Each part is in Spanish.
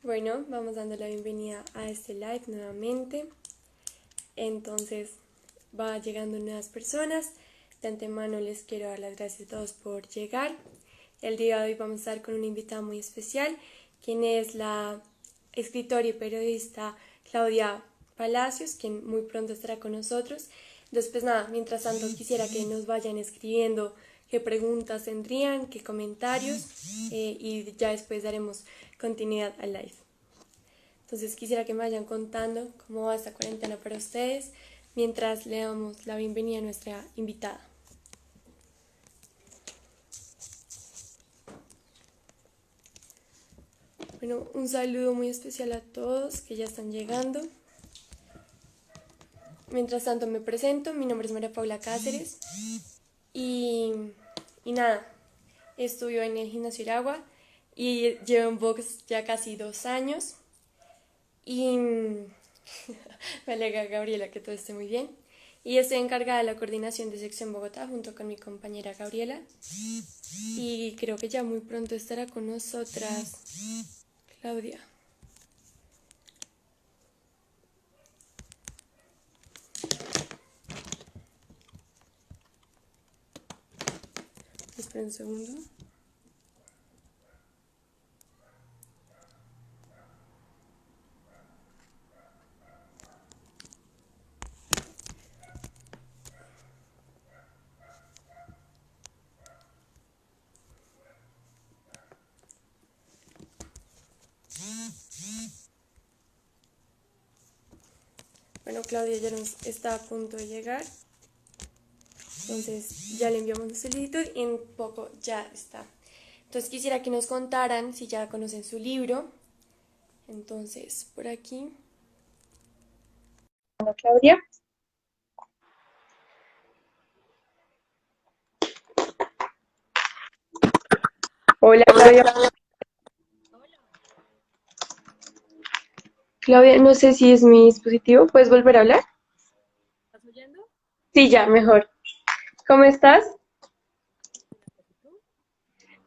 Bueno, vamos dando la bienvenida a este live nuevamente. Entonces, va llegando nuevas personas. De antemano les quiero dar las gracias a todos por llegar. El día de hoy vamos a estar con una invitada muy especial, quien es la escritora y periodista Claudia Palacios, quien muy pronto estará con nosotros. Entonces, pues nada, mientras tanto quisiera que nos vayan escribiendo qué preguntas tendrían, qué comentarios, y ya después daremos continuidad al live. Entonces quisiera que me vayan contando cómo va esta cuarentena para ustedes mientras le damos la bienvenida a nuestra invitada. Bueno, un saludo muy especial a todos que ya están llegando. Mientras tanto me presento, mi nombre es María Paula Cáceres y, y nada, estudio en el Gimnasio Iragua y llevo en box ya casi 2 años y me alegra, Gabriela, que todo esté muy bien. Y estoy encargada de la coordinación de sección Bogotá junto con mi compañera Gabriela. Y creo que ya muy pronto estará con nosotras Claudia. Espera un segundo. Bueno, Claudia ya nos está a punto de llegar. Entonces ya le enviamos la solicitud y en poco ya está. Entonces quisiera que nos contaran si ya conocen su libro. Entonces, por aquí. Hola, Claudia. Hola, Claudia. Claudia, no sé si es mi dispositivo. ¿Puedes volver a hablar? ¿Estás oyendo? Sí, ya, mejor. ¿Cómo estás?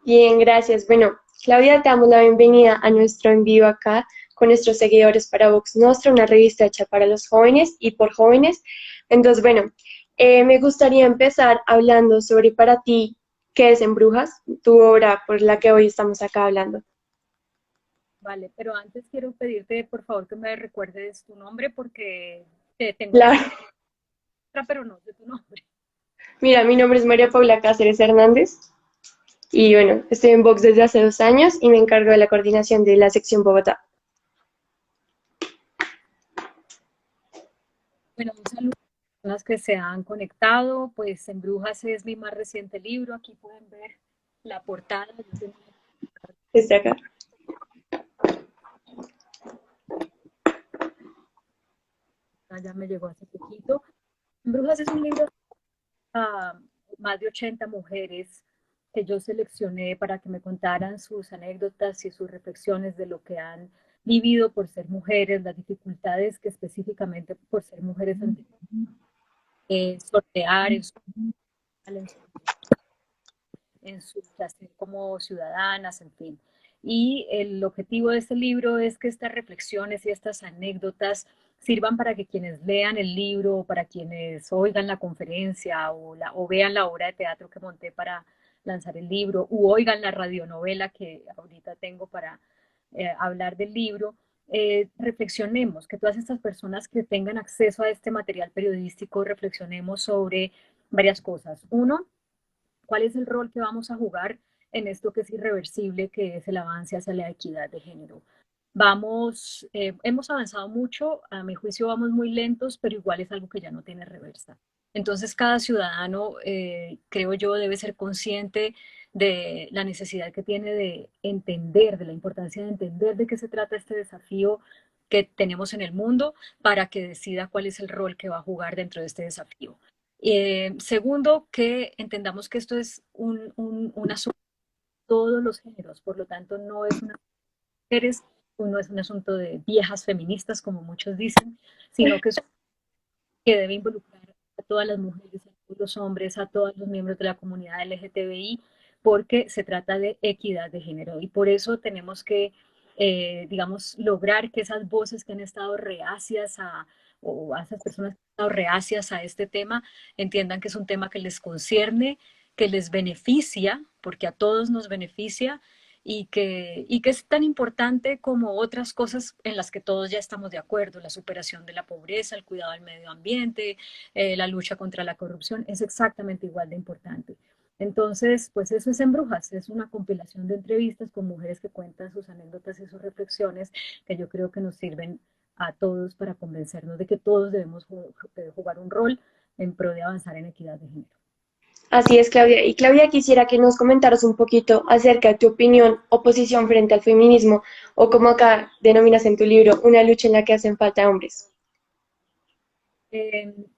Bien, gracias. Bueno, Claudia, te damos la bienvenida a nuestro en vivo acá con nuestros seguidores para Vox Nostra, una revista hecha para los jóvenes y por jóvenes. Entonces, bueno, me gustaría empezar hablando sobre para ti, ¿qué es En Brujas? Tu obra por la que hoy estamos acá hablando. Vale, pero antes quiero pedirte por favor que me recuerdes tu nombre porque te tengo Claro. registrada, pero no sé tu nombre. Mira, mi nombre es María Paula Cáceres Hernández y bueno, estoy en Vox desde hace 2 años y me encargo de la coordinación de la sección Bogotá. Bueno, un saludo a las que se han conectado. Pues En Brujas es mi más reciente libro. Aquí pueden ver la portada. Yo tengo Desde acá. ya me llegó hace poquito. En Brujas es un libro a más de 80 mujeres que yo seleccioné para que me contaran sus anécdotas y sus reflexiones de lo que han vivido por ser mujeres, las dificultades que específicamente por ser mujeres han tenido que sortear en su quehacer como ciudadanas, en fin. Y el objetivo de este libro es que estas reflexiones y estas anécdotas sirvan para que quienes lean el libro, o para quienes oigan la conferencia o vean la obra de teatro que monté para lanzar el libro, u oigan la radionovela que ahorita tengo para hablar del libro, reflexionemos, que todas estas personas que tengan acceso a este material periodístico, reflexionemos sobre varias cosas. Uno, ¿cuál es el rol que vamos a jugar en esto que es irreversible, que es el avance hacia la equidad de género? Hemos avanzado mucho, a mi juicio vamos muy lentos, pero igual es algo que ya no tiene reversa. Entonces cada ciudadano, creo yo, debe ser consciente de la necesidad que tiene de entender, de la importancia de entender de qué se trata este desafío que tenemos en el mundo para que decida cuál es el rol que va a jugar dentro de este desafío. Segundo, que entendamos que esto es un asunto de todos los géneros, por lo tanto no es una mujeres, no es un asunto de viejas feministas, como muchos dicen, sino que es que debe involucrar a todas las mujeres, a todos los hombres, a todos los miembros de la comunidad LGTBI, porque se trata de equidad de género y por eso tenemos que digamos, lograr que esas voces que han estado reacias o a esas personas que han estado reacias a este tema, entiendan que es un tema que les concierne, que les beneficia, porque a todos nos beneficia, y que es tan importante como otras cosas en las que todos ya estamos de acuerdo, la superación de la pobreza, el cuidado del medio ambiente, la lucha contra la corrupción, es exactamente igual de importante. Entonces, pues eso es En Brujas, es una compilación de entrevistas con mujeres que cuentan sus anécdotas y sus reflexiones que yo creo que nos sirven a todos para convencernos de que todos debemos jugar un rol en pro de avanzar en equidad de género. Así es, Claudia. Y Claudia, quisiera que nos comentaras un poquito acerca de tu opinión o posición frente al feminismo, o como acá denominas en tu libro, una lucha en la que hacen falta hombres.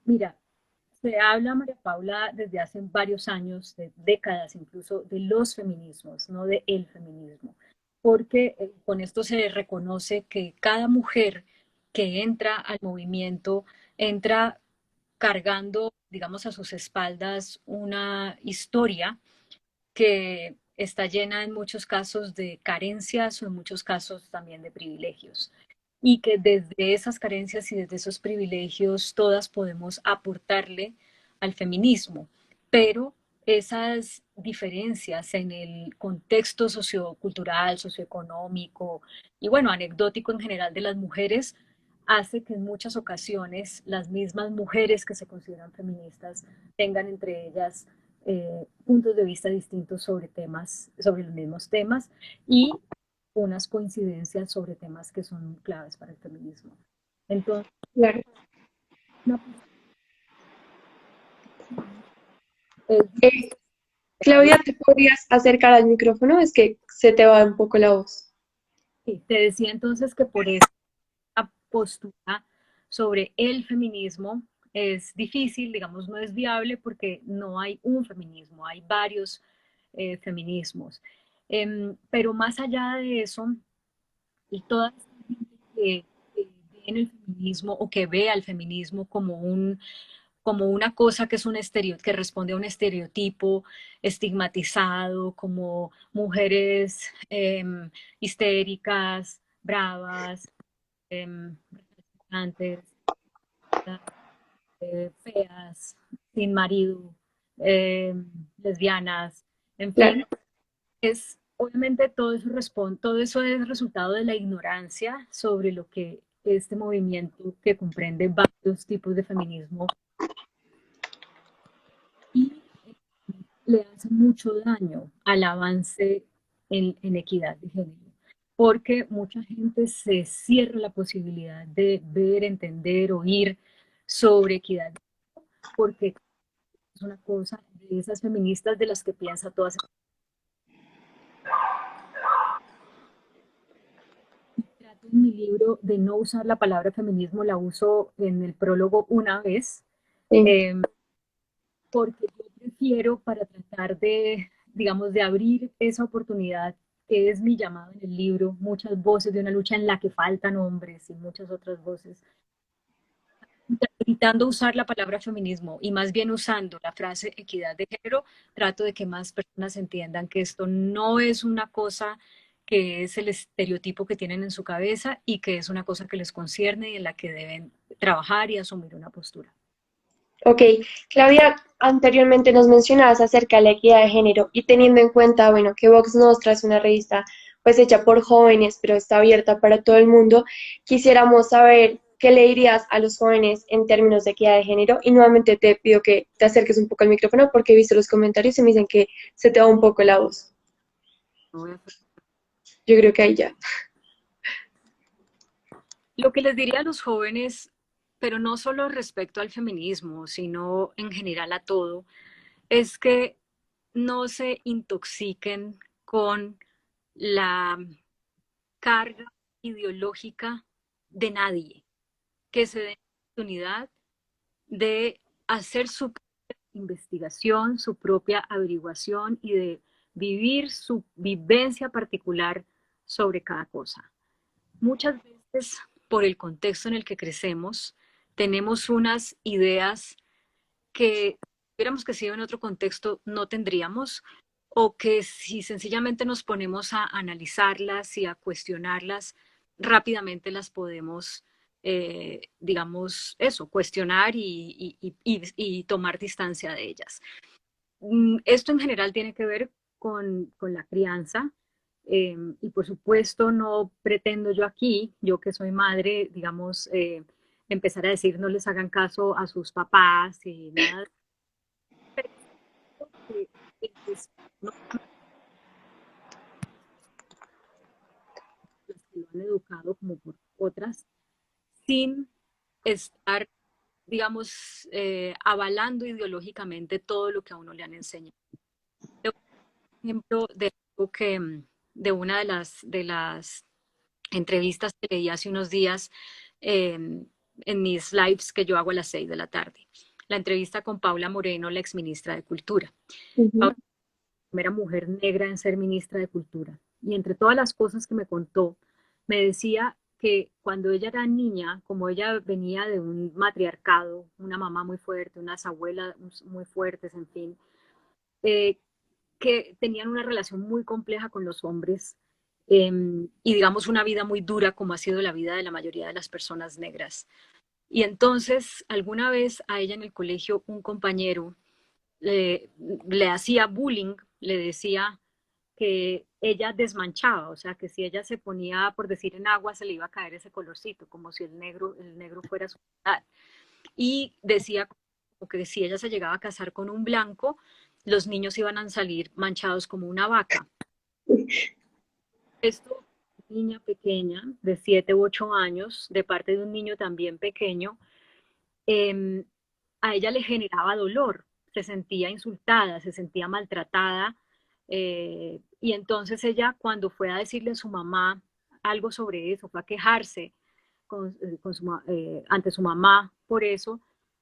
Mira, se habla, María Paula, desde hace varios años, de décadas incluso, de los feminismos, no de el feminismo, porque con esto se reconoce que cada mujer que entra al movimiento entra cargando, digamos, a sus espaldas una historia que está llena en muchos casos de carencias o en muchos casos también de privilegios. Y que desde esas carencias y desde esos privilegios todas podemos aportarle al feminismo, pero esas diferencias en el contexto sociocultural, socioeconómico y bueno, anecdótico en general de las mujeres hace que en muchas ocasiones las mismas mujeres que se consideran feministas tengan entre ellas puntos de vista distintos sobre temas, sobre los mismos temas y unas coincidencias sobre temas que son claves para el feminismo. Entonces, Claro. una es Eh, difícil Claudia, ¿te podrías acercar al micrófono? Es que se te va un poco la voz. te decía entonces que por esa postura sobre el feminismo es difícil, digamos, no es viable porque no hay un feminismo, hay varios feminismos. Pero más allá de eso, y toda esta gente que ve en el feminismo o que ve al feminismo como una cosa que es un que responde a un estereotipo estigmatizado, como mujeres histéricas, bravas, antes, feas, sin marido, lesbianas, en Claro. fin, es obviamente todo eso es resultado de la ignorancia sobre lo que este movimiento que comprende varios tipos de feminismo y le hace mucho daño al avance en equidad de género, porque mucha gente se cierra la posibilidad de ver, entender, oír sobre equidad, porque es una cosa de esas feministas de las que piensa todas. Trato en mi libro de no usar la palabra feminismo, la uso en el prólogo una vez, Sí. eh, porque yo prefiero para tratar de, digamos, de abrir esa oportunidad que es mi llamado en el libro, muchas voces de una lucha en la que faltan hombres y muchas otras voces, evitando usar la palabra feminismo y más bien usando la frase equidad de género, trato de que más personas entiendan que esto no es una cosa que es el estereotipo que tienen en su cabeza y que es una cosa que les concierne y en la que deben trabajar y asumir una postura. Ok, Claudia, anteriormente nos mencionabas acerca de la equidad de género y teniendo en cuenta, bueno, que Vox Nostra es una revista pues hecha por jóvenes, pero está abierta para todo el mundo, quisiéramos saber qué le dirías a los jóvenes en términos de equidad de género y nuevamente te pido que te acerques un poco al micrófono porque he visto los comentarios y me dicen que se te va un poco la voz. Yo creo que ahí ya. Lo que les diría a los jóvenes, pero no solo respecto al feminismo, sino en general a todo, es que no se intoxiquen con la carga ideológica de nadie, que se den la oportunidad de hacer su propia investigación, su propia averiguación y de vivir su vivencia particular sobre cada cosa. Muchas veces, por el contexto en el que crecemos, tenemos unas ideas que, si hubiéramos crecido en otro contexto, no tendríamos, o que si sencillamente nos ponemos a analizarlas y a cuestionarlas, rápidamente las podemos, digamos, eso, cuestionar y tomar distancia de ellas. Esto en general tiene que ver con la crianza. Y por supuesto no pretendo yo aquí, yo que soy madre, digamos, empezar a decir no les hagan caso a sus papás y nada, pero que, pues, no las que lo han educado como por otras, sin estar, digamos, avalando ideológicamente todo lo que a uno le han enseñado. Un ejemplo de algo de una de las entrevistas que leí hace unos días eh, en mis lives que yo hago a las 6 de la tarde. La entrevista con Paula Moreno, la exministra de Cultura. Paula Ujú. es la primera mujer negra en ser ministra de Cultura. Y entre todas las cosas que me contó, me decía que cuando ella era niña, como ella venía de un matriarcado, una mamá muy fuerte, unas abuelas muy fuertes, en fin, eh, que tenían una relación muy compleja con los hombres y digamos una vida muy dura como ha sido la vida de la mayoría de las personas negras. Y entonces alguna vez a ella en el colegio un compañero le hacía bullying, le decía que ella desmanchaba, o sea, que si ella se ponía, por decir, en agua, se le iba a caer ese colorcito, como si el negro fuera su edad. Y decía como que si ella se llegaba a casar con un blanco, los niños iban a salir manchados como una vaca. Esto, niña pequeña, de 7 u 8 años, de parte de un niño también pequeño, eh, a ella le generaba dolor, se sentía insultada, se sentía maltratada, y entonces ella cuando fue a decirle a su mamá algo sobre eso, fue a quejarse ante su mamá por eso,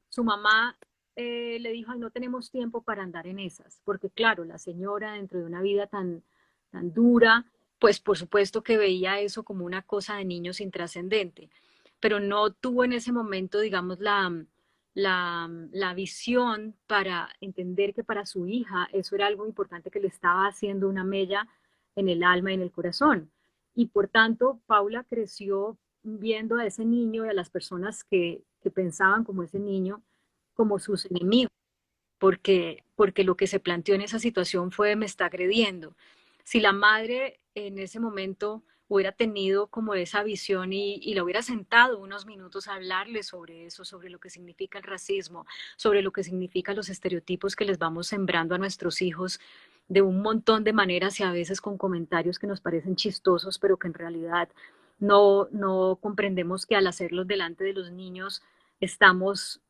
su mamá le dijo, ay, no tenemos tiempo para andar en esas, porque claro, la señora dentro de una vida tan dura, pues por supuesto que veía eso como una cosa de niños intrascendente, pero no tuvo en ese momento, digamos, la visión para entender que para su hija eso era algo importante que le estaba haciendo una mella en el alma y en el corazón. Y por tanto, Paula creció viendo a ese niño y a las personas que pensaban como ese niño como sus enemigos, porque lo que se planteó en esa situación fue me está agrediendo. Si la madre en ese momento hubiera tenido como esa visión y la hubiera sentado unos minutos a hablarle sobre eso, sobre lo que significa el racismo, sobre lo que significan los estereotipos que les vamos sembrando a nuestros hijos de un montón de maneras y a veces con comentarios que nos parecen chistosos, pero que en realidad no comprendemos que al hacerlos delante de los niños estamos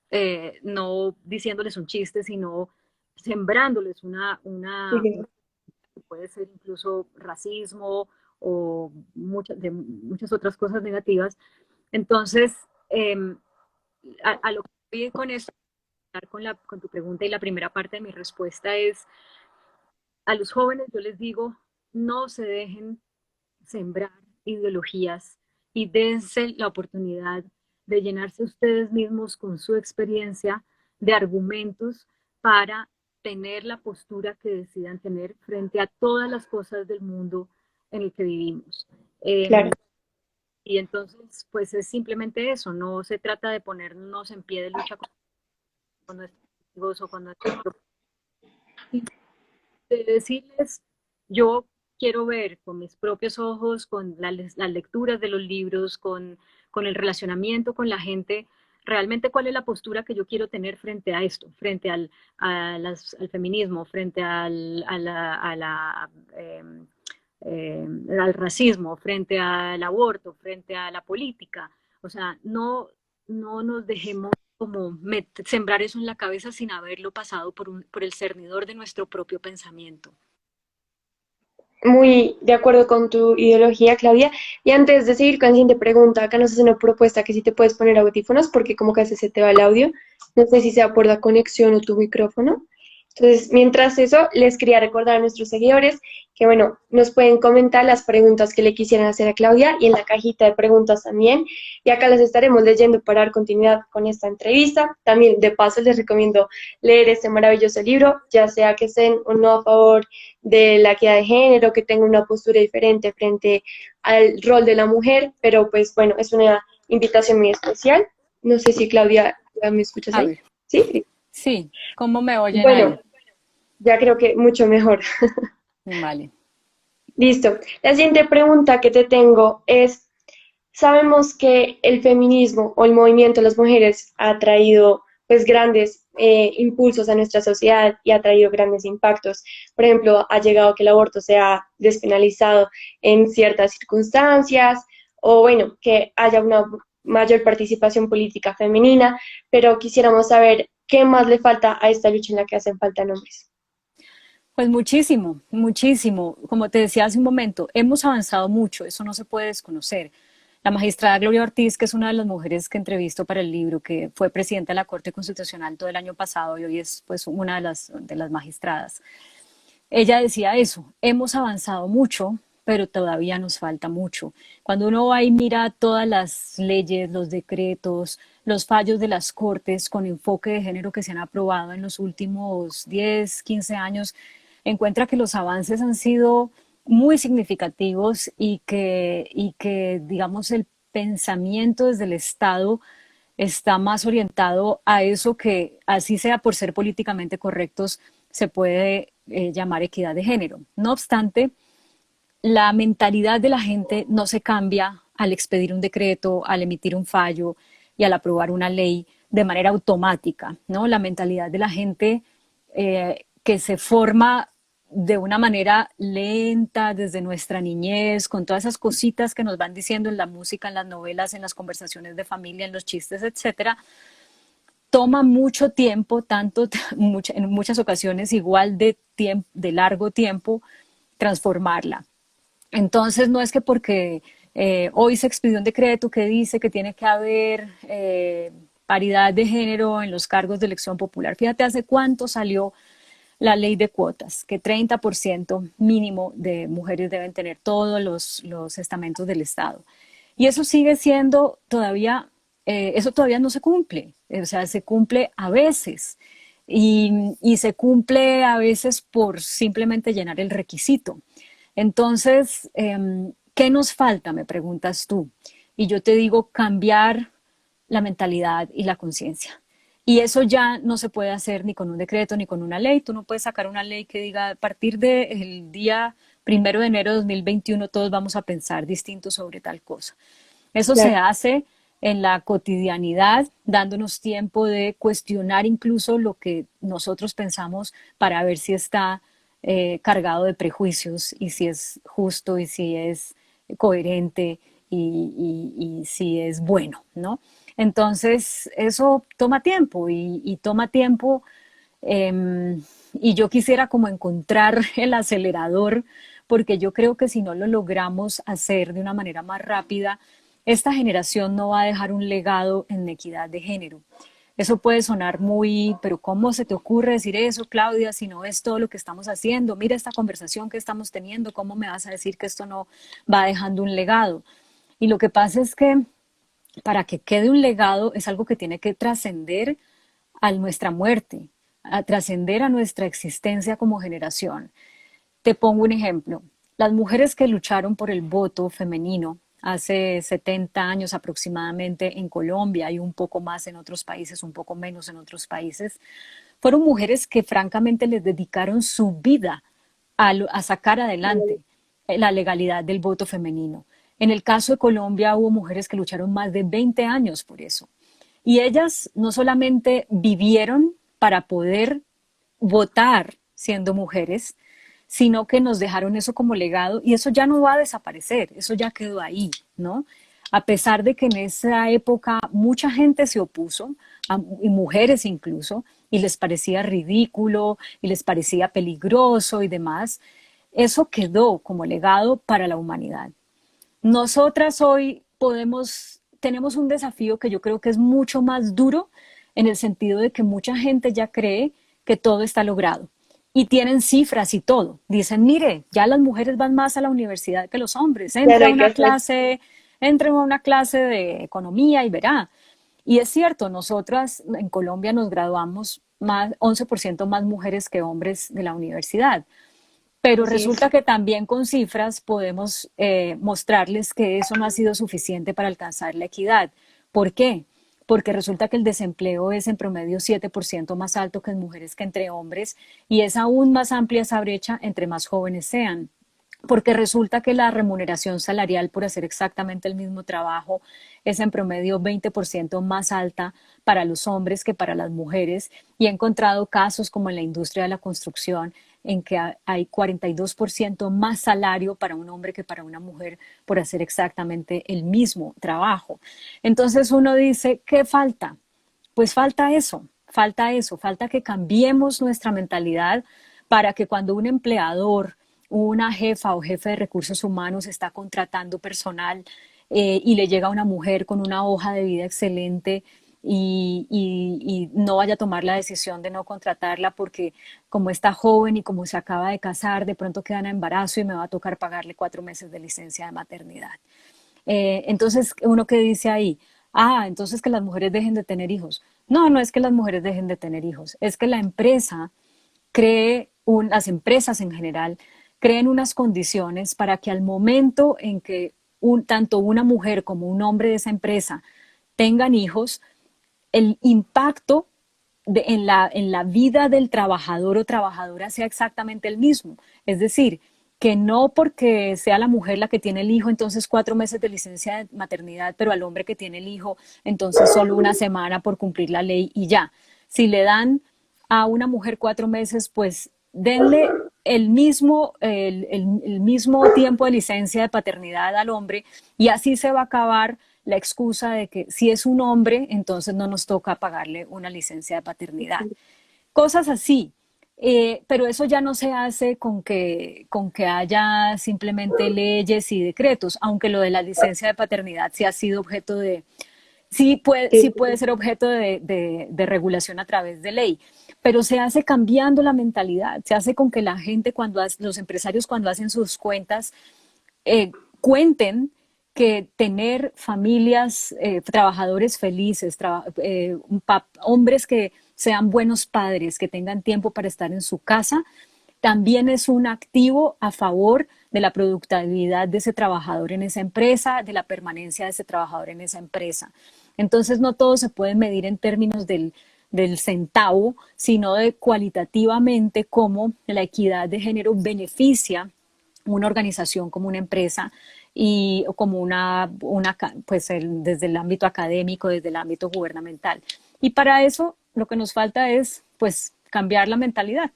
no diciéndoles un chiste, sino sembrándoles Sí. que puede ser incluso racismo o muchas otras cosas negativas. Entonces, eh, a lo que voy con esto, con tu pregunta y la primera parte de mi respuesta es, a los jóvenes yo les digo, no se dejen sembrar ideologías y dense la oportunidad de llenarse ustedes mismos con su experiencia de argumentos para tener la postura que decidan tener frente a todas las cosas del mundo en el que vivimos. Claro. Y entonces, pues es simplemente eso, no se trata de ponernos en pie de lucha con nuestros amigos o con nuestros propios, de decirles, yo quiero ver con mis propios ojos, con las lecturas de los libros, con el relacionamiento con la gente, realmente cuál es la postura que yo quiero tener frente a esto, frente al feminismo, frente al racismo, frente al aborto, frente a la política. O sea, no nos dejemos como sembrar eso en la cabeza sin haberlo pasado por el cernidor de nuestro propio pensamiento. Muy de acuerdo con tu ideología, Claudia. Y antes de seguir con la siguiente pregunta, acá nos hace una propuesta que si te puedes poner audífonos porque como que a veces se te va el audio. No sé si sea por la conexión o tu micrófono. Entonces, mientras eso, les quería recordar a nuestros seguidores que, bueno, nos pueden comentar las preguntas que le quisieran hacer a Claudia y en la cajita de preguntas también. Y acá las estaremos leyendo para dar continuidad con esta entrevista. También, de paso, les recomiendo leer este maravilloso libro, ya sea que estén o no a favor de la equidad de género, que tengan una postura diferente frente al rol de la mujer, pero pues bueno, es una invitación muy especial. No sé si Claudia, ¿ya ¿me escuchas A ahí? ver, Sí. sí, ¿cómo me oyen Bueno, ahí? ya creo que mucho mejor. Vale. Listo. La siguiente pregunta que te tengo es, sabemos que el feminismo o el movimiento de las mujeres ha traído pues grandes impulsos a nuestra sociedad y ha traído grandes impactos. Por ejemplo, ha llegado que el aborto sea despenalizado en ciertas circunstancias o bueno, que haya una mayor participación política femenina, pero quisiéramos saber qué más le falta a esta lucha en la que hacen falta nombres. Pues muchísimo, muchísimo. Como te decía hace un momento, hemos avanzado mucho, eso no se puede desconocer. La magistrada Gloria Ortiz, que es una de las mujeres que entrevisto para el libro, que fue presidenta de la Corte Constitucional todo el año pasado y hoy es pues una de las magistradas. Ella decía eso, hemos avanzado mucho, pero todavía nos falta mucho. Cuando uno va y mira todas las leyes, los decretos, los fallos de las cortes con enfoque de género que se han aprobado en los últimos 10, 15 años, encuentra que los avances han sido muy significativos y que digamos, el pensamiento desde el Estado está más orientado a eso que, así sea por ser políticamente correctos, se puede llamar equidad de género. No obstante, la mentalidad de la gente no se cambia al expedir un decreto, al emitir un fallo y al aprobar una ley de manera automática, ¿no? La mentalidad de la gente que se forma de una manera lenta desde nuestra niñez, con todas esas cositas que nos van diciendo en la música, en las novelas, en las conversaciones de familia, en los chistes, etcétera, toma mucho tiempo, tanto en muchas ocasiones igual de largo tiempo, transformarla. Entonces, no es que porque hoy se expidió un decreto que dice que tiene que haber paridad de género en los cargos de elección popular. Fíjate hace cuánto salió la ley de cuotas, que 30% mínimo de mujeres deben tener todos los estamentos del Estado. Y eso sigue siendo todavía, eso todavía no se cumple, o sea, se cumple a veces y se cumple a veces por simplemente llenar el requisito. Entonces, ¿qué nos falta? Me preguntas tú. Y yo te digo, cambiar la mentalidad y la conciencia. Y eso ya no se puede hacer ni con un decreto ni con una ley. Tú no puedes sacar una ley que diga a partir del día 1 de enero de 2021 todos vamos a pensar distinto sobre tal cosa. Eso se Claro. hace en la cotidianidad, dándonos tiempo de cuestionar incluso lo que nosotros pensamos para ver si está cargado de prejuicios y si es justo y si es coherente y si es bueno, ¿no? Entonces, eso toma tiempo y toma tiempo y yo quisiera como encontrar el acelerador porque yo creo que si no lo logramos hacer de una manera más rápida, esta generación no va a dejar un legado en equidad de género. Eso puede sonar muy, pero ¿cómo se te ocurre decir eso, Claudia, si no es todo lo que estamos haciendo? Mira esta conversación que estamos teniendo, ¿cómo me vas a decir que esto no va dejando un legado? Y lo que pasa es que para que quede un legado es algo que tiene que trascender a nuestra muerte, a trascender a nuestra existencia como generación. Te pongo un ejemplo. Las mujeres que lucharon por el voto femenino hace 70 años aproximadamente en Colombia y un poco más en otros países, un poco menos en otros países, fueron mujeres que francamente les dedicaron su vida a sacar adelante la legalidad del voto femenino. En el caso de Colombia hubo mujeres que lucharon más de 20 años por eso. Y ellas no solamente vivieron para poder votar siendo mujeres, sino que nos dejaron eso como legado y eso ya no va a desaparecer, eso ya quedó ahí, ¿no? A pesar de que en esa época mucha gente se opuso, y mujeres incluso, y les parecía ridículo, y les parecía peligroso y demás, eso quedó como legado para la humanidad. Nosotras hoy tenemos un desafío que yo creo que es mucho más duro en el sentido de que mucha gente ya cree que todo está logrado, y tienen cifras y todo. Dicen, mire, ya las mujeres van más a la universidad que los hombres. Ya no hay que hacer. Entre a una clase de economía y verá. Y es cierto, nosotras en Colombia nos graduamos más, 11% más mujeres que hombres de la universidad. Pero Así es. resulta que también con cifras podemos mostrarles que eso no ha sido suficiente para alcanzar la equidad. ¿Por qué? Porque resulta que el desempleo es en promedio 7% más alto que en mujeres que entre hombres y es aún más amplia esa brecha entre más jóvenes sean. Porque resulta que la remuneración salarial por hacer exactamente el mismo trabajo es en promedio 20% más alta para los hombres que para las mujeres. Y he encontrado casos como en la industria de la construcción en que hay 42% más salario para un hombre que para una mujer por hacer exactamente el mismo trabajo. Entonces uno dice, ¿qué falta? Pues falta que cambiemos nuestra mentalidad para que cuando un empleador, una jefa o jefe de recursos humanos está contratando personal y le llega una mujer con una hoja de vida excelente y no vaya a tomar la decisión de no contratarla porque como está joven y como se acaba de casar, de pronto queda en embarazo y me va a tocar pagarle 4 meses de licencia de maternidad. Entonces, uno que dice ahí, entonces que las mujeres dejen de tener hijos. No, no es que las mujeres dejen de tener hijos, es que la empresa las empresas en general creen unas condiciones para que al momento en que tanto una mujer como un hombre de esa empresa tengan hijos, el impacto en la vida del trabajador o trabajadora sea exactamente el mismo. Es decir, que no porque sea la mujer la que tiene el hijo, entonces 4 meses de licencia de maternidad, pero al hombre que tiene el hijo, entonces solo una semana por cumplir la ley y ya. Si le dan a una mujer 4 meses, pues denle el mismo tiempo de licencia de paternidad al hombre y así se va a acabar la excusa de que si es un hombre, entonces no nos toca pagarle una licencia de paternidad. Cosas así. Pero eso ya no se hace con que haya simplemente leyes y decretos, aunque lo de la licencia de paternidad sí ha sido objeto de, sí Sí. puede ser objeto de regulación a través de ley, pero se hace cambiando la mentalidad, se hace con que la gente, los empresarios cuando hacen sus cuentas, cuenten que tener familias, trabajadores felices, hombres que sean buenos padres, que tengan tiempo para estar en su casa, también es un activo a favor de la productividad de ese trabajador en esa empresa, de la permanencia de ese trabajador en esa empresa. Entonces no todo se puede medir en términos del centavo, sino de cualitativamente cómo la equidad de género beneficia una organización como una empresa y como pues desde el ámbito académico, desde el ámbito gubernamental. Y para eso lo que nos falta es pues cambiar la mentalidad.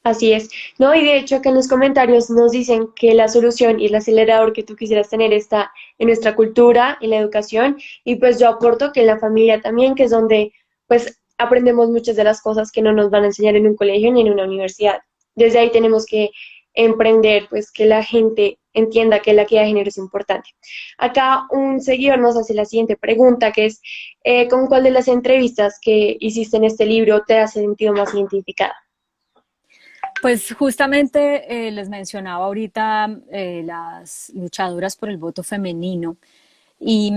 Así es. No, y de hecho que en los comentarios nos dicen que la solución y el acelerador que tú quisieras tener está en nuestra cultura, en la educación, y pues yo aporto que en la familia también, que es donde pues aprendemos muchas de las cosas que no nos van a enseñar en un colegio ni en una universidad. Desde ahí tenemos que emprender, pues que la gente entienda que la equidad de género es importante. Acá un seguidor nos hace la siguiente pregunta, que es, ¿con cuál de las entrevistas que hiciste en este libro te has sentido más identificada? Pues justamente les mencionaba ahorita las luchadoras por el voto femenino y,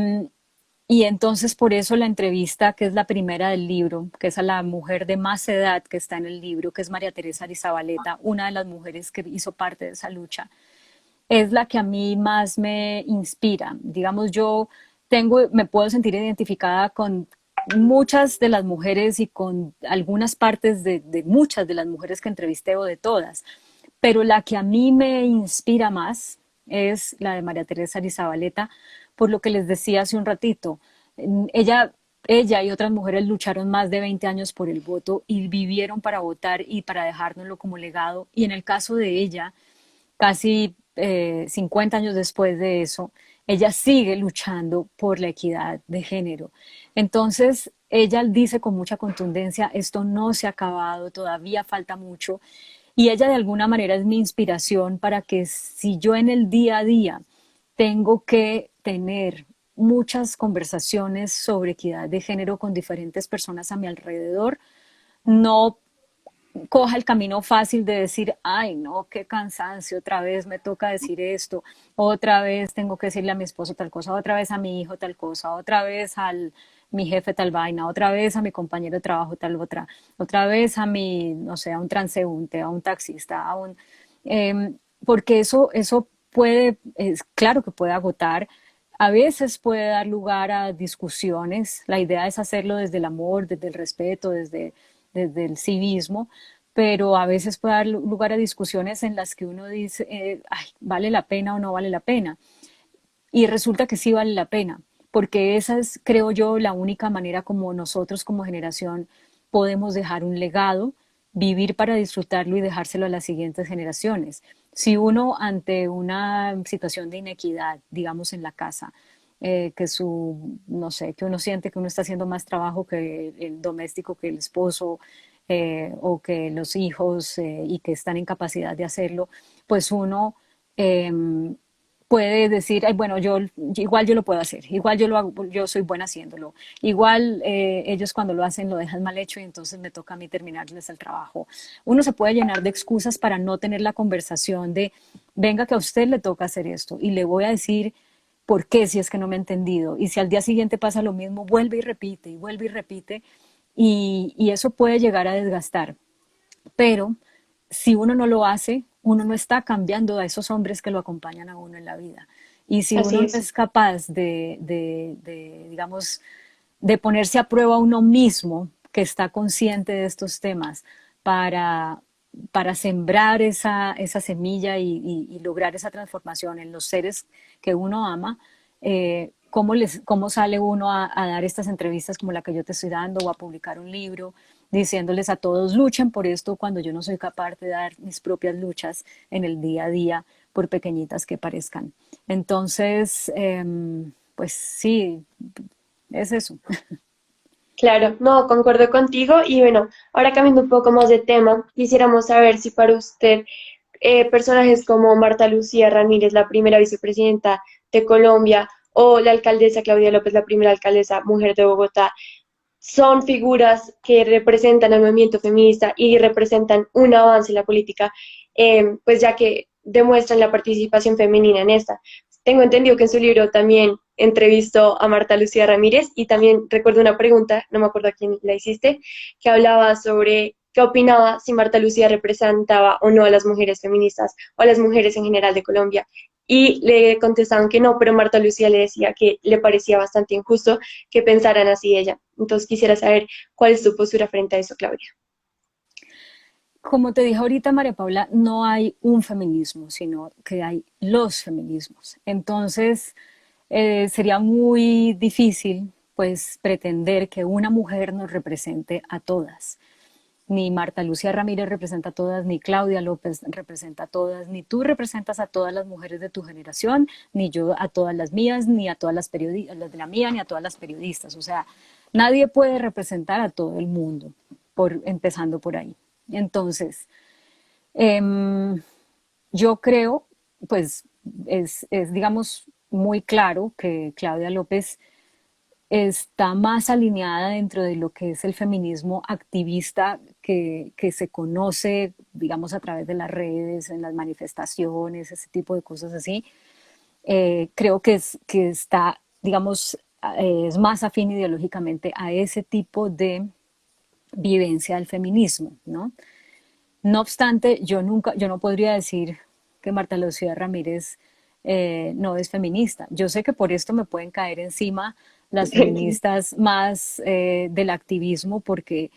y entonces por eso la entrevista, que es la primera del libro, que es a la mujer de más edad que está en el libro, que es María Teresa Arizabaleta, una de las mujeres que hizo parte de esa lucha, es la que a mí más me inspira. Digamos, me puedo sentir identificada con muchas de las mujeres y con algunas partes de muchas de las mujeres que entrevisté o de todas, pero la que a mí me inspira más es la de María Teresa Arizabaleta, por lo que les decía hace un ratito. Ella, ella y otras mujeres lucharon más de 20 años por el voto y vivieron para votar y para dejárnoslo como legado. Y en el caso de ella, casi 50 años después de eso, ella sigue luchando por la equidad de género. Entonces, ella dice con mucha contundencia, esto no se ha acabado, todavía falta mucho. Y ella de alguna manera es mi inspiración para que si yo en el día a día tengo que tener muchas conversaciones sobre equidad de género con diferentes personas a mi alrededor, no coja el camino fácil de decir, ay, no, qué cansancio, otra vez me toca decir esto, otra vez tengo que decirle a mi esposo tal cosa, otra vez a mi hijo tal cosa, otra vez al mi jefe tal vaina, otra vez a mi compañero de trabajo tal otra vez a mi, no sé, a un transeúnte, a un taxista, porque eso puede, es claro que puede agotar, a veces puede dar lugar a discusiones. La idea es hacerlo desde el amor, desde el respeto, desde el civismo, pero a veces puede dar lugar a discusiones en las que uno dice, ay, ¿vale la pena o no vale la pena? Y resulta que sí vale la pena, porque esa es, creo yo, la única manera como nosotros como generación podemos dejar un legado, vivir para disfrutarlo y dejárselo a las siguientes generaciones. Si uno ante una situación de inequidad, digamos en la casa, que no sé, que uno siente que uno está haciendo más trabajo que el doméstico, que el esposo, o que los hijos, y que están en capacidad de hacerlo, pues uno eh, puede decir, ay, bueno, igual yo lo puedo hacer, igual yo lo hago, yo soy buena haciéndolo, igual ellos cuando lo hacen lo dejan mal hecho y entonces me toca a mí terminarles el trabajo. Uno se puede llenar de excusas para no tener la conversación de, venga que a usted le toca hacer esto y le voy a decir por qué si es que no me ha entendido. Y si al día siguiente pasa lo mismo, vuelve y repite y vuelve y repite y eso puede llegar a desgastar. Pero si uno no lo hace, uno no está cambiando a esos hombres que lo acompañan a uno en la vida. Y si uno Así no es. es capaz digamos, de ponerse a prueba uno mismo, que está consciente de estos temas, para, para sembrar esa semilla y lograr esa transformación en los seres que uno ama, cómo sale uno a dar estas entrevistas como la que yo te estoy dando o a publicar un libro diciéndoles a todos luchen por esto cuando yo no soy capaz de dar mis propias luchas en el día a día, por pequeñitas que parezcan. Entonces, pues sí, es eso. Claro, no, concuerdo contigo. Y bueno, ahora cambiando un poco más de tema, quisiéramos saber si para usted personajes como Marta Lucía Ramírez, la primera vicepresidenta de Colombia, o la alcaldesa Claudia López, la primera alcaldesa mujer de Bogotá, son figuras que representan al movimiento feminista y representan un avance en la política, pues ya que demuestran la participación femenina en esta. Tengo entendido que en su libro también entrevistó a Marta Lucía Ramírez y también recuerdo una pregunta, no me acuerdo a quién la hiciste, que hablaba sobre qué opinaba si Marta Lucía representaba o no a las mujeres feministas o a las mujeres en general de Colombia. Y le contestaban que no, pero Marta Lucía le decía que le parecía bastante injusto que pensaran así ella. Entonces quisiera saber cuál es tu postura frente a eso, Claudia. Como te dije ahorita, María Paula, no hay un feminismo, sino que hay los feminismos. Entonces, sería muy difícil, pues, pretender que una mujer nos represente a todas. Ni Marta Lucía Ramírez representa a todas, ni Claudia López representa a todas, ni tú representas a todas las mujeres de tu generación, ni yo a todas las mías, ni a todas las periodistas, las de la mía, ni a todas las periodistas. O sea, nadie puede representar a todo el mundo, empezando por ahí. Entonces, em, yo creo, pues, digamos, muy claro que Claudia López está más alineada dentro de lo que es el feminismo activista que se conoce, digamos, a través de las redes, en las manifestaciones, ese tipo de cosas así. Creo que está, digamos, es más afín ideológicamente a ese tipo de vivencia del feminismo, ¿no? No obstante, yo no podría decir que Marta Lucía Ramírez no es feminista. Yo sé que por esto me pueden caer encima las feministas más del activismo, porque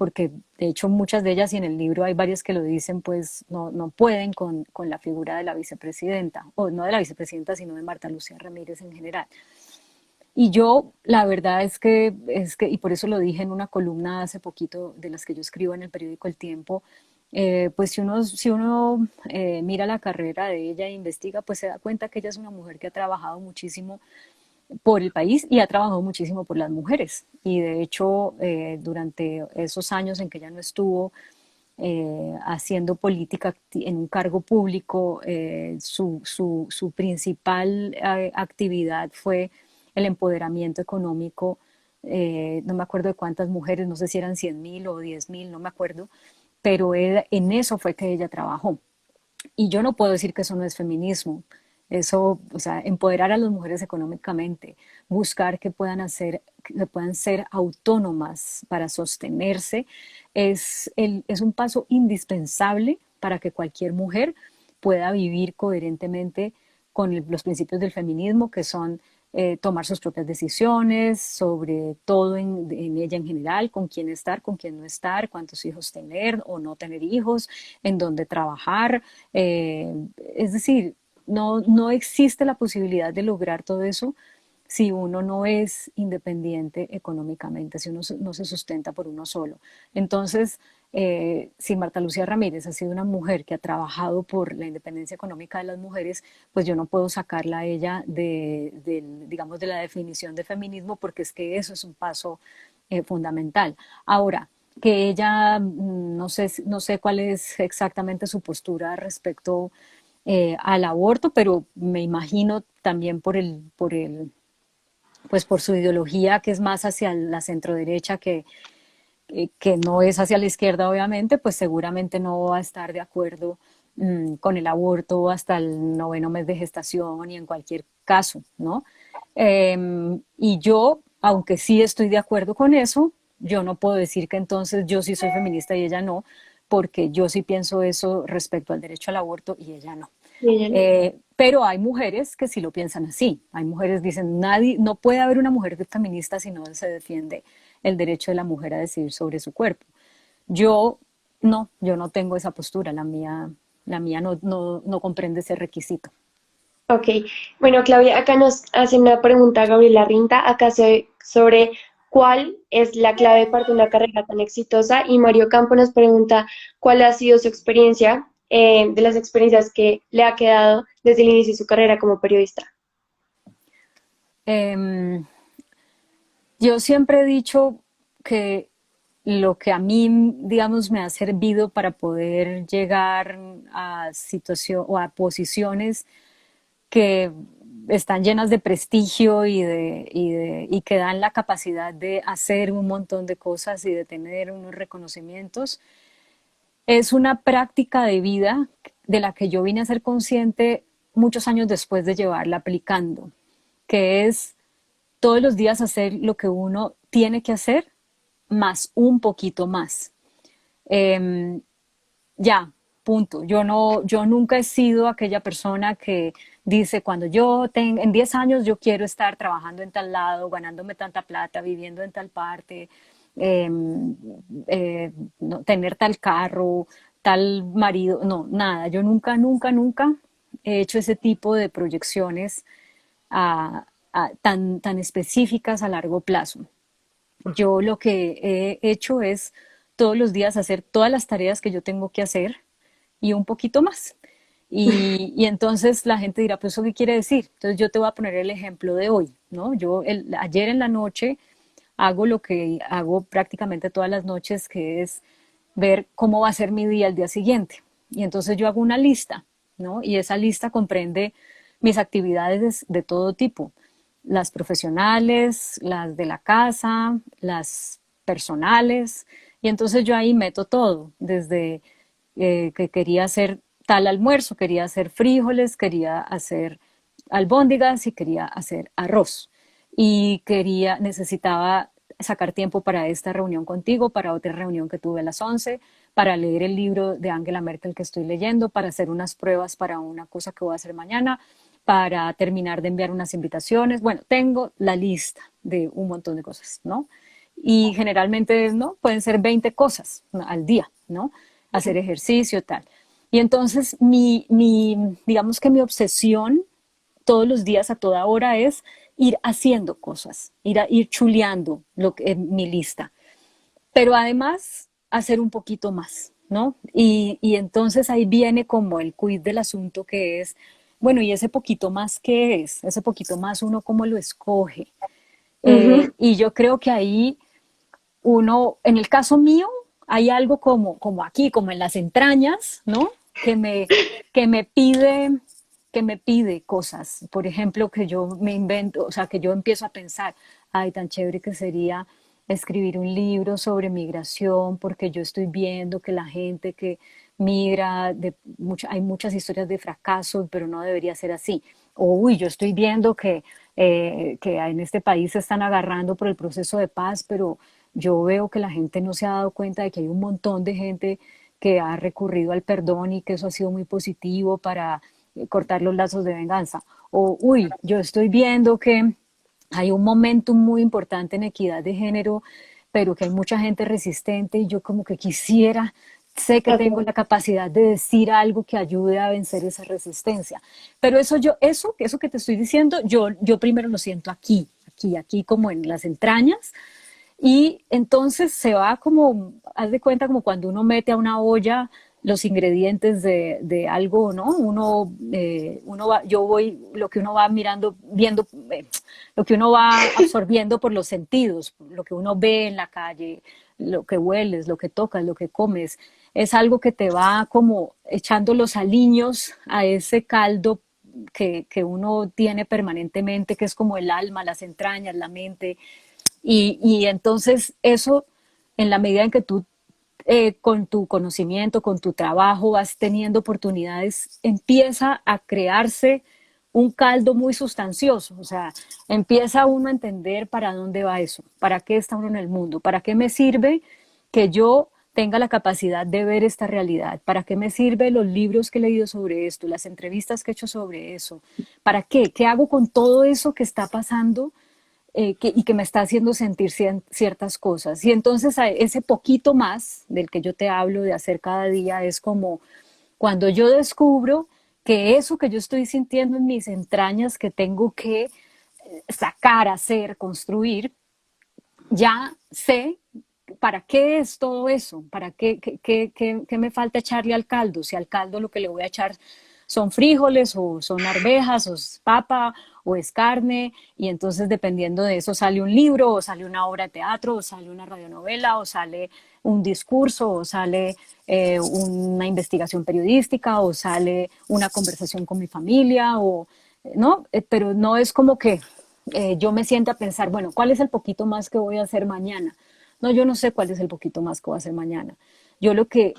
de hecho muchas de ellas, y en el libro hay varias que lo dicen, pues no pueden con la figura de la vicepresidenta, o no de la vicepresidenta, sino de Marta Lucía Ramírez en general. Y yo, la verdad y por eso lo dije en una columna hace poquito de las que yo escribo en el periódico El Tiempo, pues si uno mira la carrera de ella e investiga, pues se da cuenta que ella es una mujer que ha trabajado muchísimo por el país y ha trabajado muchísimo por las mujeres. Y de hecho, durante esos años en que ella no estuvo haciendo política en un cargo público, su principal actividad fue el empoderamiento económico. No me acuerdo de cuántas mujeres, no sé si eran 100.000 o 10.000, no me acuerdo, pero en eso fue que ella trabajó. Y yo no puedo decir que eso no es feminismo. Eso, o sea, empoderar a las mujeres económicamente, buscar que puedan ser autónomas para sostenerse, es un paso indispensable para que cualquier mujer pueda vivir coherentemente con los principios del feminismo, que son tomar sus propias decisiones sobre todo en ella en general, con quién estar, con quién no estar, cuántos hijos tener o no tener hijos, en dónde trabajar. Es decir, no existe la posibilidad de lograr todo eso si uno no es independiente económicamente, si uno no se sustenta por uno solo. Entonces, si Marta Lucía Ramírez ha sido una mujer que ha trabajado por la independencia económica de las mujeres, pues yo no puedo sacarla a ella digamos, de la definición de feminismo, porque es que eso es un paso fundamental. Ahora, que ella, no sé cuál es exactamente su postura respecto al aborto, pero me imagino también pues por su ideología, que es más hacia la centroderecha que no es hacia la izquierda, obviamente, pues seguramente no va a estar de acuerdo con el aborto hasta el 9º mes de gestación y en cualquier caso, ¿no? Y yo, aunque sí estoy de acuerdo con eso, yo no puedo decir que entonces yo sí soy feminista y ella no, porque yo sí pienso eso respecto al derecho al aborto y ella no. Y ella no. Pero hay mujeres que sí lo piensan así. Hay mujeres que dicen, no puede haber una mujer feminista si no se defiende el derecho de la mujer a decidir sobre su cuerpo. Yo yo no tengo esa postura, la mía no comprende ese requisito. Ok, bueno, Claudia, acá nos hace una pregunta Gabriela Rinta, sobre cuál es la clave para una carrera tan exitosa y Mario Campo nos pregunta cuál ha sido su experiencia, de las experiencias que le ha quedado desde el inicio de su carrera como periodista. Eh, yo siempre he dicho que lo que a mí, digamos, me ha servido para poder llegar a situación o a posiciones que están llenas de prestigio y que dan la capacidad de hacer un montón de cosas y de tener unos reconocimientos, es una práctica de vida de la que yo vine a ser consciente muchos años después de llevarla aplicando, que es todos los días hacer lo que uno tiene que hacer más un poquito más. Eh, ya, punto. Yo nunca he sido aquella persona que dice, cuando en 10 años yo quiero estar trabajando en tal lado, ganándome tanta plata, viviendo en tal parte, eh, tener tal carro, tal marido, no, nada. Yo nunca he hecho ese tipo de proyecciones tan específicas a largo plazo. Yo lo que he hecho es todos los días hacer todas las tareas que yo tengo que hacer y un poquito más. Y entonces la gente dirá, pues ¿eso qué quiere decir? Entonces yo te voy a poner el ejemplo de hoy, ¿no? Ayer en la noche hago lo que hago prácticamente todas las noches, que es ver cómo va a ser mi día el día siguiente. Y entonces yo hago una lista, ¿no? Y esa lista comprende mis actividades de todo tipo, las profesionales, las de la casa, las personales. Y entonces yo ahí meto todo, desde que quería hacer tal almuerzo, quería hacer frijoles, quería hacer albóndigas y quería hacer arroz. Y necesitaba sacar tiempo para esta reunión contigo, para otra reunión que tuve a las 11, para leer el libro de Angela Merkel que estoy leyendo, para hacer unas pruebas para una cosa que voy a hacer mañana, para terminar de enviar unas invitaciones. Bueno, tengo la lista de un montón de cosas, ¿no? Y generalmente, ¿no? Pueden ser 20 cosas, ¿no?, al día, ¿no? Hacer ejercicio, tal. Y entonces digamos que mi obsesión todos los días a toda hora es ir haciendo cosas, ir chuleando mi lista. Pero además hacer un poquito más, ¿no? Y entonces ahí viene como el quiz del asunto, que es, bueno, ¿y ese poquito más qué es? Ese poquito más uno cómo lo escoge. Ujú. Y yo creo que ahí en el caso mío, hay algo como aquí, como en las entrañas, ¿no? Que me, que me pide, que me pide cosas. Por ejemplo, que yo me invento, o sea, que yo empiezo a pensar, ay, tan chévere que sería escribir un libro sobre migración porque yo estoy viendo que la gente que migra, hay muchas historias de fracaso, pero no debería ser así. O, uy, yo estoy viendo que en este país se están agarrando por el proceso de paz, pero yo veo que la gente no se ha dado cuenta de que hay un montón de gente que ha recurrido al perdón y que eso ha sido muy positivo para cortar los lazos de venganza. O, uy, yo estoy viendo que hay un momentum muy importante en equidad de género, pero que hay mucha gente resistente y yo como que quisiera, sé que tengo la capacidad de decir algo que ayude a vencer esa resistencia. Pero eso que te estoy diciendo, yo primero lo siento aquí como en las entrañas. Y entonces se va como, haz de cuenta como cuando uno mete a una olla los ingredientes de algo, ¿no? Uno va, yo voy, lo que uno va mirando, viendo, lo que uno va absorbiendo por los sentidos, lo que uno ve en la calle, lo que hueles, lo que tocas, lo que comes, es algo que te va como echando los aliños a ese caldo que uno tiene permanentemente, que es como el alma, las entrañas, la mente. Y entonces eso, en la medida en que tú con tu conocimiento, con tu trabajo, vas teniendo oportunidades, empieza a crearse un caldo muy sustancioso. O sea, empieza uno a entender para dónde va eso, para qué está uno en el mundo, para qué me sirve que yo tenga la capacidad de ver esta realidad, para qué me sirven los libros que he leído sobre esto, las entrevistas que he hecho sobre eso, para qué hago con todo eso que está pasando y que me está haciendo sentir ciertas cosas. Y entonces ese poquito más del que yo te hablo de hacer cada día es como cuando yo descubro que eso que yo estoy sintiendo en mis entrañas, que tengo que sacar, hacer, construir, ya sé para qué es todo eso, para qué me falta echarle al caldo, si al caldo lo que le voy a echar son frijoles o son arvejas o es papa o es carne y entonces dependiendo de eso sale un libro o sale una obra de teatro o sale una radionovela o sale un discurso o sale una investigación periodística o sale una conversación con mi familia o no, pero no es como que yo me siento a pensar, bueno, ¿cuál es el poquito más que voy a hacer mañana? No, yo no sé cuál es el poquito más que voy a hacer mañana. Yo lo que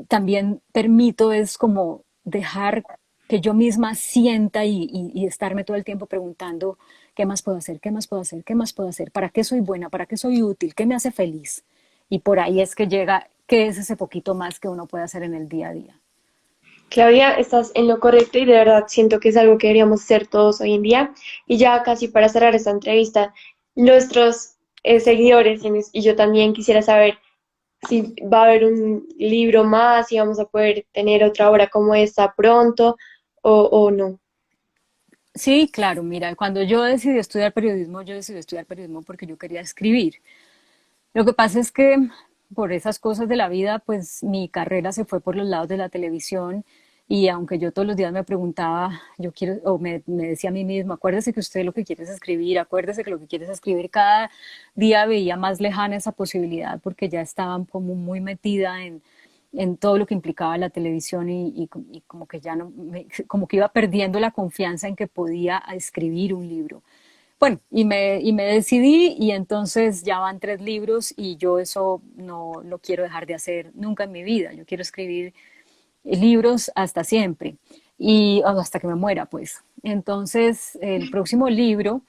también permito es como dejar que yo misma sienta y estarme todo el tiempo preguntando qué más puedo hacer, qué más puedo hacer, qué más puedo hacer, para qué soy buena, para qué soy útil, qué me hace feliz. Y por ahí es que llega, qué es ese poquito más que uno puede hacer en el día a día. Claudia, estás en lo correcto y de verdad siento que es algo que deberíamos hacer todos hoy en día. Y ya casi para cerrar esta entrevista, nuestros seguidores y yo también quisiera saber si va a haber un libro más, si vamos a poder tener otra obra como esta pronto o no. Sí, claro, mira, cuando yo decidí estudiar periodismo porque yo quería escribir. Lo que pasa es que por esas cosas de la vida, pues mi carrera se fue por los lados de la televisión y aunque yo todos los días me preguntaba, yo quiero, o me decía a mí misma, acuérdese que usted lo que quiere es escribir, acuérdese que lo que quiere es escribir, cada día veía más lejana esa posibilidad porque ya estaba como muy metida en todo lo que implicaba la televisión y como que ya no, como que iba perdiendo la confianza en que podía escribir un libro. Bueno, y me decidí y entonces ya van 3 libros y yo eso no lo quiero dejar de hacer nunca en mi vida. Yo quiero escribir libros hasta siempre y hasta que me muera, pues. Entonces, el próximo libro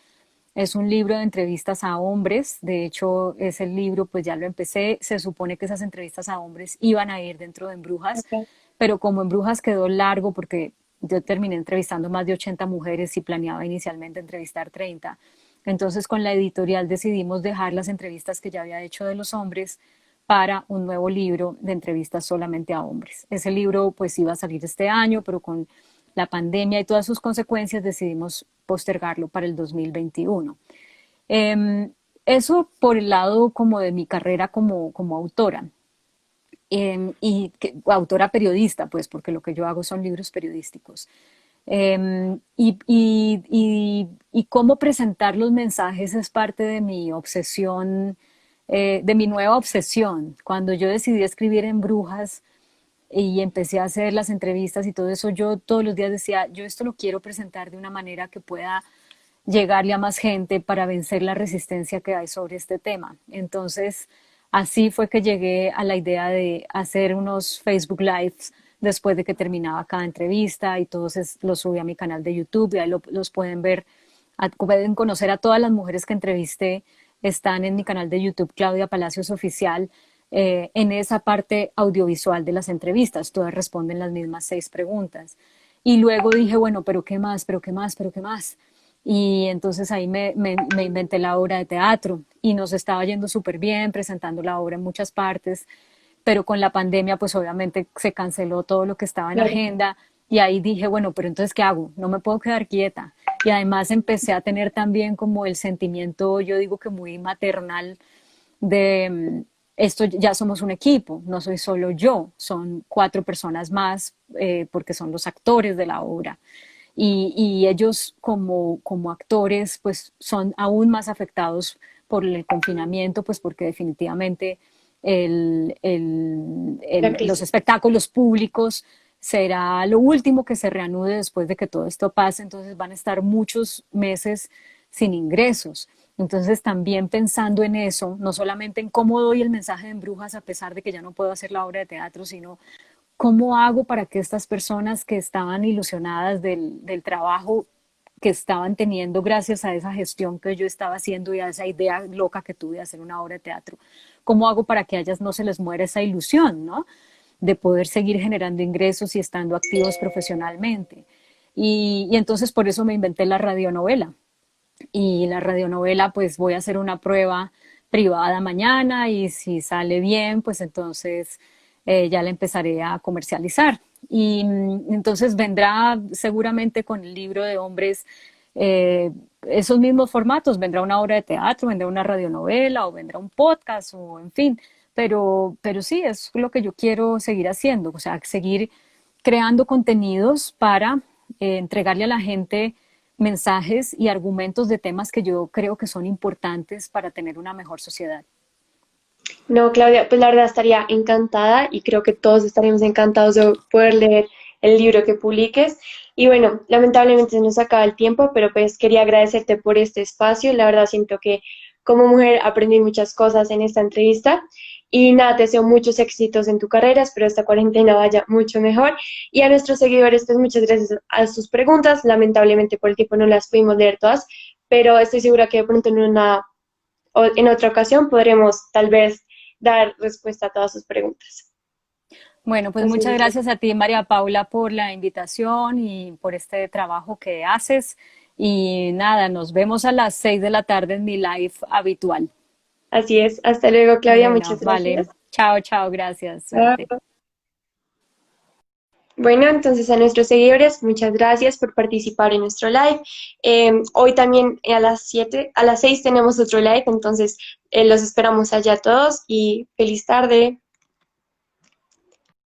es un libro de entrevistas a hombres. De hecho, ese libro, pues ya lo empecé. Se supone que esas entrevistas a hombres iban a ir dentro de Embrujas, Okay. pero como Embrujas quedó largo porque yo terminé entrevistando más de 80 mujeres y planeaba inicialmente entrevistar 30. Entonces con la editorial decidimos dejar las entrevistas que ya había hecho de los hombres para un nuevo libro de entrevistas solamente a hombres. Ese libro pues iba a salir este año, pero con la pandemia y todas sus consecuencias decidimos postergarlo para el 2021. Eso por el lado como de mi carrera como autora. Autora periodista, pues, porque lo que yo hago son libros periodísticos. Y cómo presentar los mensajes es parte de mi obsesión, de mi nueva obsesión. Cuando yo decidí escribir en Brujas y empecé a hacer las entrevistas y todo eso, yo todos los días decía, yo esto lo quiero presentar de una manera que pueda llegarle a más gente para vencer la resistencia que hay sobre este tema. Entonces, así fue que llegué a la idea de hacer unos Facebook Lives después de que terminaba cada entrevista y todos los subí a mi canal de YouTube y ahí los pueden ver, pueden conocer a todas las mujeres que entrevisté, están en mi canal de YouTube Claudia Palacios Oficial, en esa parte audiovisual de las entrevistas, todas responden las mismas 6 preguntas. Y luego dije, bueno, pero qué más, pero qué más, pero qué más. Y entonces ahí me inventé la obra de teatro y nos estaba yendo súper bien presentando la obra en muchas partes, pero con la pandemia pues obviamente se canceló todo lo que estaba en Claro. agenda y ahí dije, bueno, pero entonces ¿qué hago? No me puedo quedar quieta. Y además empecé a tener también como el sentimiento, yo digo que muy maternal, de esto ya somos un equipo, no soy solo yo, son 4 personas más porque son los actores de la obra. Y ellos como actores pues son aún más afectados por el confinamiento, pues porque definitivamente La los crisis. espectáculos públicos será lo último que se reanude después de que todo esto pase, entonces van a estar muchos meses sin ingresos. Entonces también pensando en eso, no solamente en cómo doy el mensaje en Brujas a pesar de que ya no puedo hacer la obra de teatro, sino cómo hago para que estas personas que estaban ilusionadas del trabajo que estaban teniendo gracias a esa gestión que yo estaba haciendo y a esa idea loca que tuve de hacer una obra de teatro, cómo hago para que a ellas no se les muera esa ilusión, ¿no? De poder seguir generando ingresos y estando activos profesionalmente. Y entonces por eso me inventé la radionovela. Y la radionovela, pues voy a hacer una prueba privada mañana y si sale bien, pues entonces ya la empezaré a comercializar. Y entonces vendrá seguramente con el libro de hombres esos mismos formatos, vendrá una obra de teatro, vendrá una radionovela o vendrá un podcast o en fin, pero sí, es lo que yo quiero seguir haciendo, o sea, seguir creando contenidos para entregarle a la gente mensajes y argumentos de temas que yo creo que son importantes para tener una mejor sociedad. No, Claudia, pues la verdad estaría encantada y creo que todos estaríamos encantados de poder leer el libro que publiques. Y bueno, lamentablemente se nos acaba el tiempo, pero pues quería agradecerte por este espacio. La verdad siento que como mujer aprendí muchas cosas en esta entrevista y nada, te deseo muchos éxitos en tu carrera, espero esta cuarentena vaya mucho mejor. Y a nuestros seguidores, pues muchas gracias a sus preguntas. Lamentablemente por el tiempo no las pudimos leer todas, pero estoy segura que de pronto en otra ocasión podremos tal vez dar respuesta a todas sus preguntas. Bueno, pues Entonces, muchas muchas gracias a ti, María Paula, por la invitación y por este trabajo que haces. Y nada, nos vemos a las 6 de la tarde en mi live habitual. así es. Hasta luego, Claudia. Bueno, Muchas vale. gracias. Chao, chao, gracias. Suerte. Chao. Bueno, entonces a nuestros seguidores, muchas gracias por participar en nuestro live. Hoy también a las 7, a las 6 tenemos otro live, entonces los esperamos allá todos y feliz tarde.